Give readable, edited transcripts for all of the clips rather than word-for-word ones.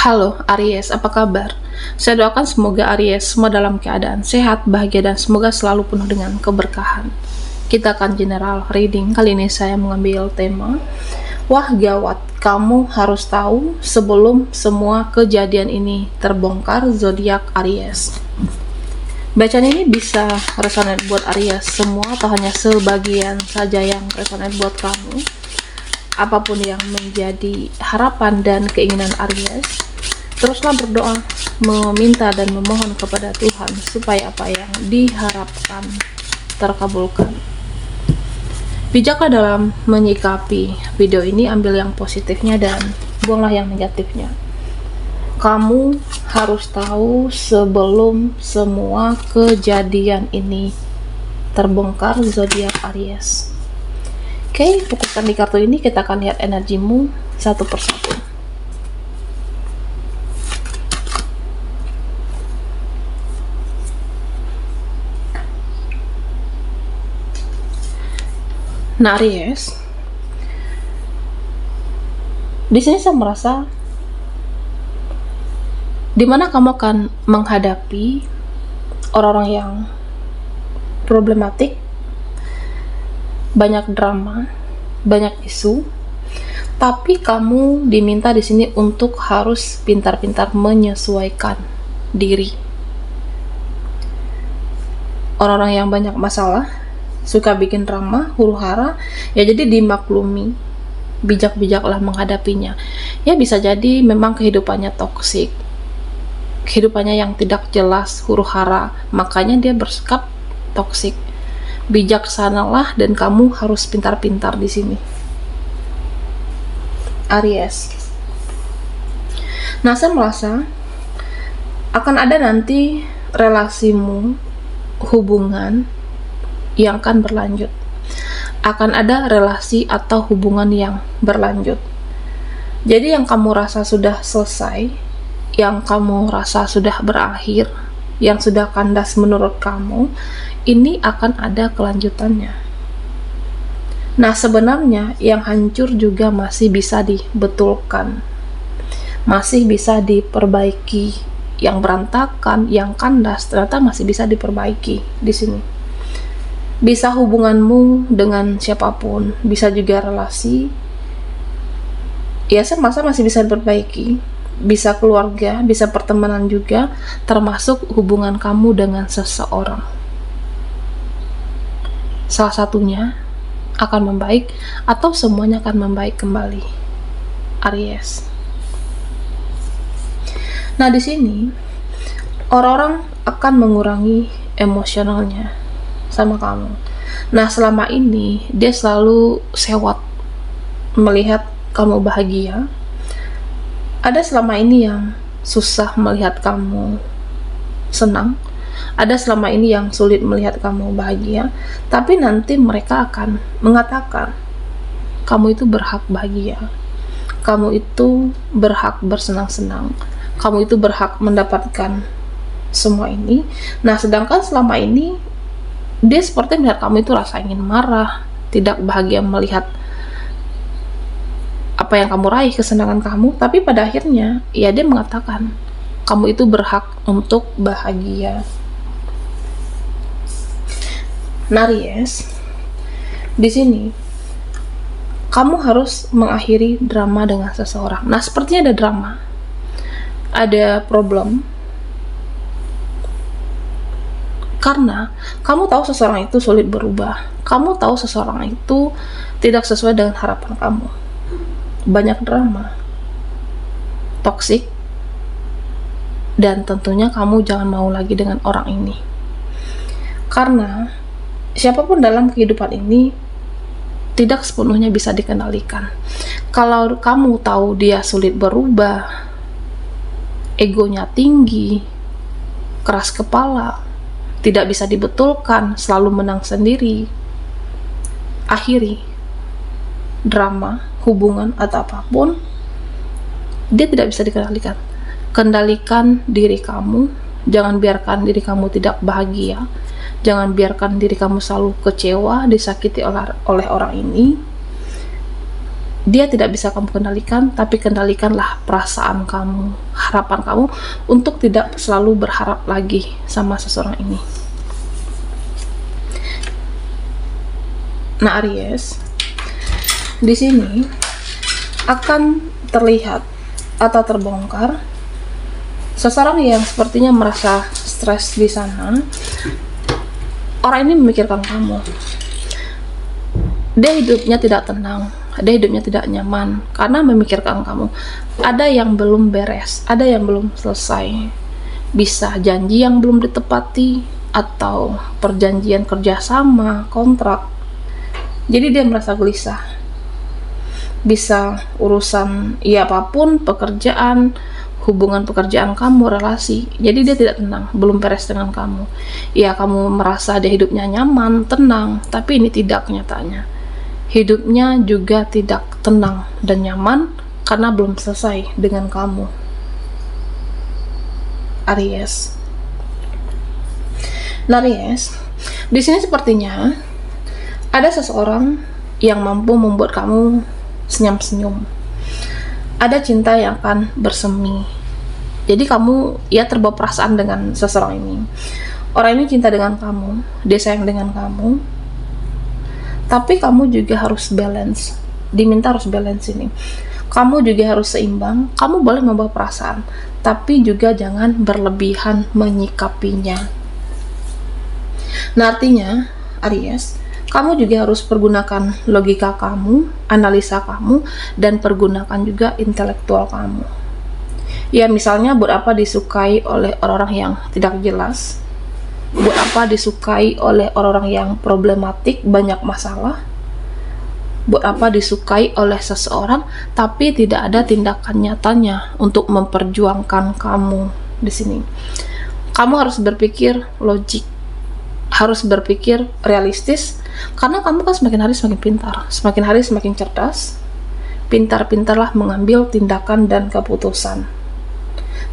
Halo Aries, apa kabar? Saya doakan semoga Aries semua dalam keadaan sehat, bahagia, dan semoga selalu penuh dengan keberkahan. Kita akan general reading. Kali ini saya mengambil tema Wah gawat, kamu harus tahu sebelum semua kejadian ini terbongkar, zodiak Aries. Bacaan ini bisa resonate buat Aries semua atau hanya sebagian saja yang resonate buat kamu. Apapun yang menjadi harapan dan keinginan Aries, teruslah berdoa, meminta dan memohon kepada Tuhan supaya apa yang diharapkan terkabulkan. Bijaklah dalam menyikapi video ini, ambil yang positifnya dan buanglah yang negatifnya. Kamu harus tahu sebelum semua kejadian ini terbongkar, zodiak Aries. Oke, fokuskan di kartu ini, kita akan lihat energimu satu persatu. Nah, Aries, di sini saya merasa dimana kamu akan menghadapi orang-orang yang problematik, banyak drama, banyak isu, tapi kamu diminta di sini untuk harus pintar-pintar menyesuaikan diri. Orang-orang yang banyak masalah, suka bikin drama, huru-hara, ya jadi dimaklumi, bijak-bijaklah menghadapinya. Ya bisa jadi memang kehidupannya toksik, kehidupannya yang tidak jelas, huru-hara, makanya dia bersikap toksik. Bijaksanalah dan kamu harus pintar-pintar di sini, Aries. Nah, saya merasa akan ada nanti relasimu, hubungan yang akan berlanjut. Akan ada relasi atau hubungan yang berlanjut. Jadi yang kamu rasa sudah selesai, yang kamu rasa sudah berakhir, yang sudah kandas menurut kamu, ini akan ada kelanjutannya. Nah, sebenarnya yang hancur juga masih bisa dibetulkan, masih bisa diperbaiki. Yang berantakan, yang kandas, ternyata masih bisa diperbaiki di sini. Bisa hubunganmu dengan siapapun, bisa juga relasi, ya saya merasa masih bisa diperbaiki. Bisa keluarga, bisa pertemanan juga, termasuk hubungan kamu dengan seseorang. Salah satunya akan membaik atau semuanya akan membaik kembali, Aries. Nah, di sini orang-orang akan mengurangi emosionalnya sama kamu. Nah, selama ini dia selalu sewot melihat kamu bahagia. Ada selama ini yang susah melihat kamu senang, ada selama ini yang sulit melihat kamu bahagia, tapi nanti mereka akan mengatakan kamu itu berhak bahagia, kamu itu berhak bersenang-senang, kamu itu berhak mendapatkan semua ini. Nah, sedangkan selama ini dia seperti melihat kamu itu rasa ingin marah, tidak bahagia melihat apa yang kamu raih, kesenangan kamu, tapi pada akhirnya ya dia mengatakan kamu itu berhak untuk bahagia. Nah, Aries, di sini kamu harus mengakhiri drama dengan seseorang. Nah, sepertinya ada drama, ada problem, karena kamu tahu seseorang itu sulit berubah, kamu tahu seseorang itu tidak sesuai dengan harapan kamu. Banyak drama, toksik, dan tentunya kamu jangan mau lagi dengan orang ini. Karena siapapun dalam kehidupan ini tidak sepenuhnya bisa dikendalikan. Kalau kamu tahu dia sulit berubah, egonya tinggi, keras kepala, tidak bisa dibetulkan, selalu menang sendiri, akhiri drama, hubungan atau apapun, dia tidak bisa dikendalikan. Kendalikan diri kamu, jangan biarkan diri kamu tidak bahagia, jangan biarkan diri kamu selalu kecewa, disakiti oleh orang ini. Dia tidak bisa kamu kendalikan, tapi kendalikanlah perasaan kamu, harapan kamu untuk tidak selalu berharap lagi sama seseorang ini. Nah, Aries, di sini akan terlihat atau terbongkar seseorang yang sepertinya merasa stres di sana. Orang ini memikirkan kamu. Dia hidupnya tidak tenang, dia hidupnya tidak nyaman karena memikirkan kamu. Ada yang belum beres, ada yang belum selesai. Bisa janji yang belum ditepati, atau perjanjian kerjasama, kontrak. Jadi dia merasa gelisah. Bisa urusan apapun, pekerjaan, hubungan pekerjaan kamu, relasi. Jadi dia tidak tenang, belum beres dengan kamu. Ya, kamu merasa dia hidupnya nyaman, tenang, tapi ini tidak kenyataannya. Hidupnya juga tidak tenang dan nyaman karena belum selesai dengan kamu, Aries. Nah, Aries, di sini sepertinya ada seseorang yang mampu membuat kamu senyum-senyum. Ada cinta yang akan bersemi. Jadi kamu terbawa perasaan dengan seseorang ini. Orang ini cinta dengan kamu, dia sayang dengan kamu. Tapi kamu juga harus balance. Diminta harus balance ini. Kamu juga harus seimbang. Kamu boleh membawa perasaan, tapi juga jangan berlebihan menyikapinya. Nah, artinya, Aries, kamu juga harus pergunakan logika kamu, analisa kamu, dan pergunakan juga intelektual kamu. Ya, misalnya buat apa disukai oleh orang-orang yang tidak jelas? Buat apa disukai oleh orang-orang yang problematik, banyak masalah? Buat apa disukai oleh seseorang tapi tidak ada tindakan nyatanya untuk memperjuangkan kamu di sini? Kamu harus berpikir logik, harus berpikir realistis, karena kamu kan semakin hari semakin pintar, semakin hari semakin cerdas. Pintar-pintarlah mengambil tindakan dan keputusan.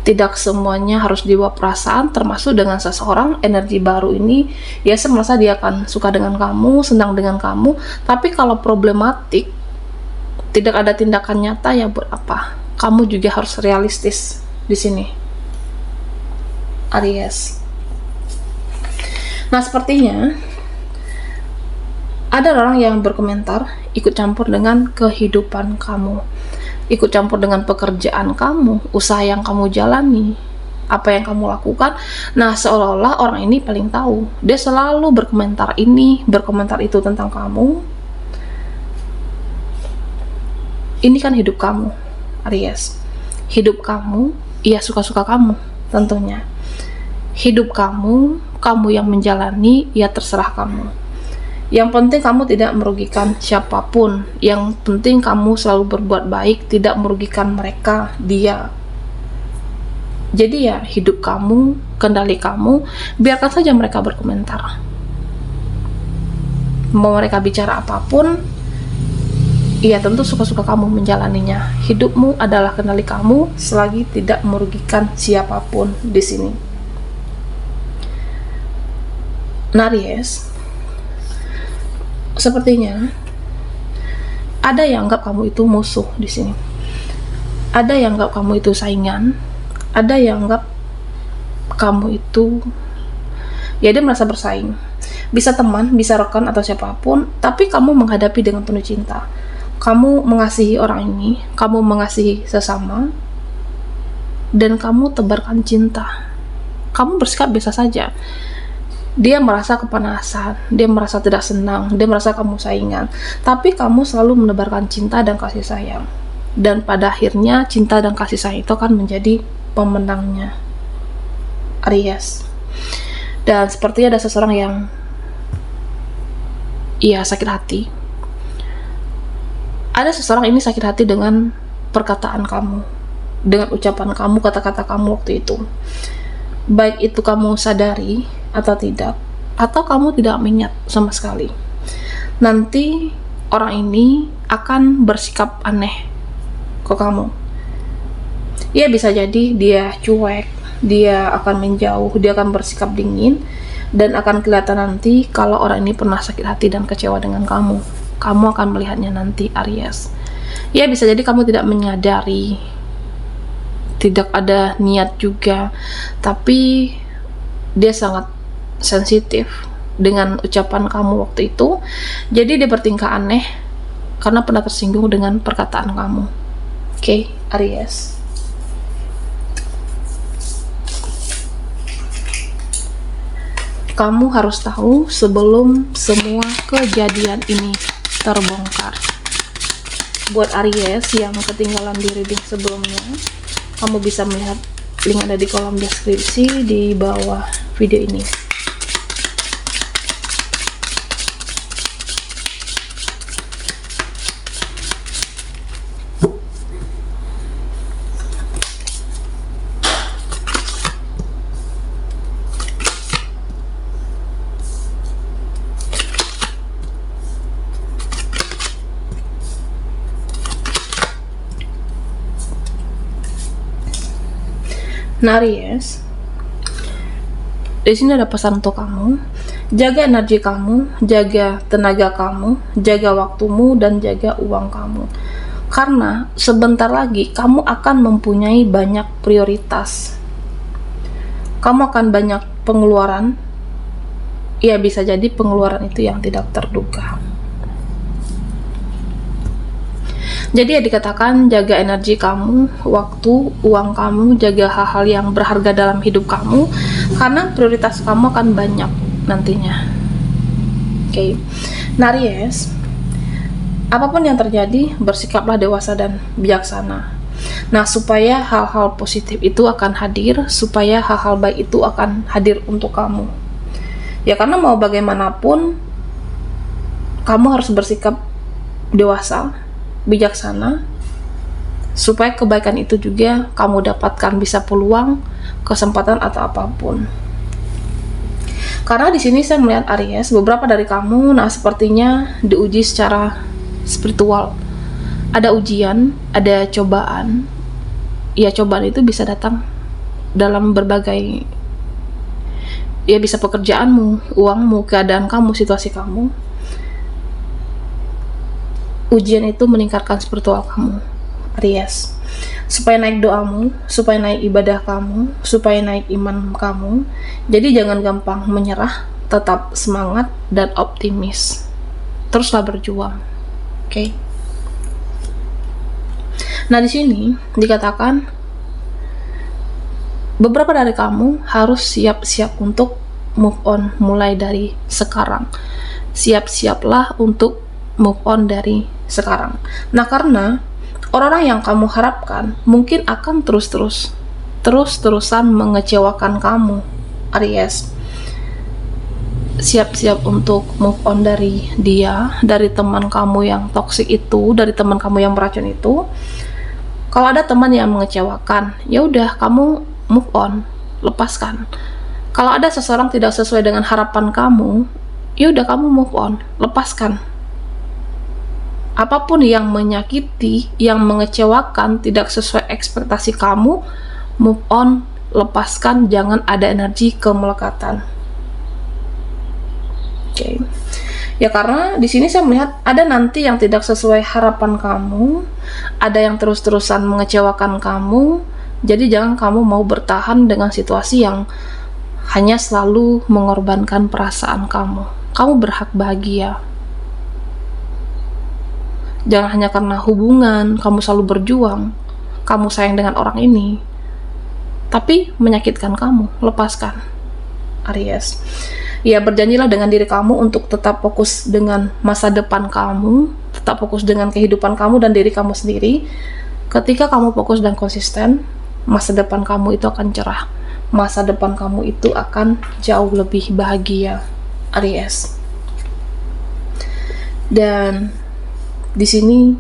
Tidak semuanya harus dibawa perasaan, termasuk dengan seseorang energi baru ini. Ya, saya merasa dia akan suka dengan kamu, senang dengan kamu, tapi kalau problematik, tidak ada tindakan nyata, ya buat apa? Kamu juga harus realistis di sini, Aries. Nah, sepertinya ada orang yang berkomentar, ikut campur dengan kehidupan kamu, ikut campur dengan pekerjaan kamu, usaha yang kamu jalani, apa yang kamu lakukan. Nah, seolah-olah orang ini paling tahu. Dia selalu berkomentar ini, berkomentar itu tentang kamu. Ini kan hidup kamu, Aries. Hidup kamu, suka-suka kamu tentunya. Hidup kamu, kamu yang menjalani, terserah kamu. Yang penting kamu tidak merugikan siapapun. Yang penting kamu selalu berbuat baik, tidak merugikan mereka, dia. Jadi hidup kamu, kendali kamu, biarkan saja mereka berkomentar. Mau mereka bicara apapun, tentu suka-suka kamu menjalaninya. Hidupmu adalah kendali kamu selagi tidak merugikan siapapun di sini. Nah, Aries, sepertinya ada yang anggap kamu itu musuh di sini. Ada yang anggap kamu itu saingan. Ada yang anggap kamu itu dia merasa bersaing. Bisa teman, bisa rekan atau siapapun, tapi kamu menghadapi dengan penuh cinta. Kamu mengasihi orang ini, kamu mengasihi sesama, dan kamu tebarkan cinta. Kamu bersikap biasa saja. Dia merasa kepanasan, dia merasa tidak senang, dia merasa kamu saingan, tapi kamu selalu menebarkan cinta dan kasih sayang. Dan pada akhirnya cinta dan kasih sayang itu akan menjadi pemenangnya, Aries. Dan sepertinya ada seseorang yang sakit hati. Ada seseorang ini sakit hati dengan perkataan kamu, dengan ucapan kamu, kata-kata kamu waktu itu. Baik itu kamu sadari atau tidak, atau kamu tidak mengingat sama sekali. Nanti orang ini akan bersikap aneh ke kamu. Ya, bisa jadi dia cuek, dia akan menjauh, dia akan bersikap dingin, dan akan kelihatan nanti kalau orang ini pernah sakit hati dan kecewa dengan kamu. Kamu akan melihatnya nanti, Aries. Ya bisa jadi kamu tidak menyadari, tidak ada niat juga, tapi dia sangat sensitif dengan ucapan kamu waktu itu. Jadi dia bertingkah aneh karena pernah tersinggung dengan perkataan kamu. Oke, Aries. Kamu harus tahu sebelum semua kejadian ini terbongkar. Buat Aries yang ketinggalan di reading sebelumnya, kamu bisa melihat link ada di kolom deskripsi di bawah video ini. Nah, Aries, di sini ada pesan untuk kamu. Jaga energi kamu, jaga tenaga kamu, jaga waktumu, dan jaga uang kamu. Karena sebentar lagi kamu akan mempunyai banyak prioritas. Kamu akan banyak pengeluaran. Ya, bisa jadi pengeluaran itu yang tidak terduga. Jadi ya dikatakan jaga energi kamu, waktu, uang kamu, jaga hal-hal yang berharga dalam hidup kamu, karena prioritas kamu akan banyak nantinya. Oke. Nah, Aries, apapun yang terjadi, bersikaplah dewasa dan bijaksana. Nah, supaya hal-hal positif itu akan hadir, supaya hal-hal baik itu akan hadir untuk kamu. Ya, karena mau bagaimanapun, kamu harus bersikap dewasa, bijaksana, supaya kebaikan itu juga kamu dapatkan, bisa peluang, kesempatan atau apapun. Karena di sini saya melihat Aries, beberapa dari kamu, nah sepertinya diuji secara spiritual. Ada ujian, ada cobaan. Ya, cobaan itu bisa datang dalam berbagai, ya bisa pekerjaanmu, uangmu, keadaan kamu, situasi kamu. Ujian itu meningkatkan spiritual kamu, Aries, supaya naik doamu, supaya naik ibadah kamu, supaya naik iman kamu. Jadi jangan gampang menyerah, tetap semangat dan optimis, teruslah berjuang. Oke. Nah, di sini dikatakan beberapa dari kamu harus siap-siap untuk move on mulai dari sekarang. Siap-siaplah untuk move on dari sekarang. Nah, karena orang-orang yang kamu harapkan mungkin akan terus-terusan mengecewakan kamu, Aries. Siap-siap untuk move on dari dia, dari teman kamu yang toksik itu, dari teman kamu yang beracun itu. Kalau ada teman yang mengecewakan, ya udah kamu move on, lepaskan. Kalau ada seseorang tidak sesuai dengan harapan kamu, ya udah kamu move on, lepaskan. Apapun yang menyakiti, yang mengecewakan, tidak sesuai ekspektasi kamu, move on, lepaskan, jangan ada energi kemelekatan. Oke. Ya, karena di sini saya melihat ada nanti yang tidak sesuai harapan kamu, ada yang terus-terusan mengecewakan kamu. Jadi jangan kamu mau bertahan dengan situasi yang hanya selalu mengorbankan perasaan kamu. Kamu berhak bahagia. Jangan hanya karena hubungan, kamu selalu berjuang, kamu sayang dengan orang ini, tapi menyakitkan kamu, lepaskan, Aries. Ya, berjanjilah dengan diri kamu untuk tetap fokus dengan masa depan kamu, tetap fokus dengan kehidupan kamu dan diri kamu sendiri. Ketika kamu fokus dan konsisten, masa depan kamu itu akan cerah. Masa depan kamu itu akan jauh lebih bahagia, Aries. Dan di sini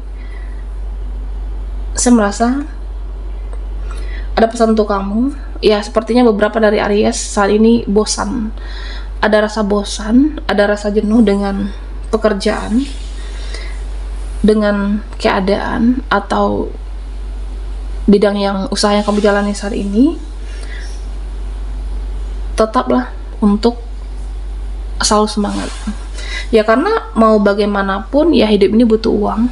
saya merasa ada pesan untuk kamu. Ya, sepertinya beberapa dari Aries saat ini bosan. Ada rasa bosan, ada rasa jenuh dengan pekerjaan, dengan keadaan atau bidang yang usaha yang kamu jalani saat ini. Tetaplah untuk selalu semangat. Ya, karena mau bagaimanapun ya hidup ini butuh uang.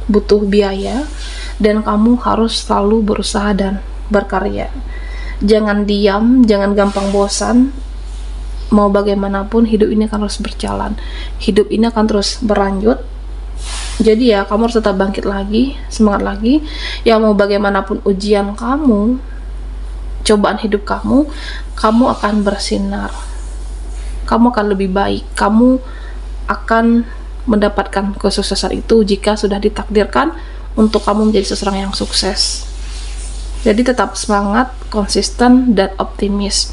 butuh biaya, dan kamu harus selalu berusaha dan berkarya. Jangan diam, jangan gampang bosan. Mau bagaimanapun hidup ini akan terus berjalan, hidup ini akan terus berlanjut. Jadi ya kamu harus tetap bangkit lagi, semangat lagi. Ya mau bagaimanapun ujian kamu, cobaan hidup kamu akan bersinar, kamu akan lebih baik, kamu akan mendapatkan kesuksesan itu jika sudah ditakdirkan untuk kamu menjadi seseorang yang sukses. Jadi tetap semangat, konsisten, dan optimis.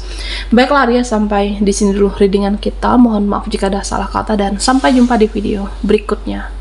Baiklah Arya, sampai di sini dulu readingan kita. Mohon maaf jika ada salah kata dan sampai jumpa di video berikutnya.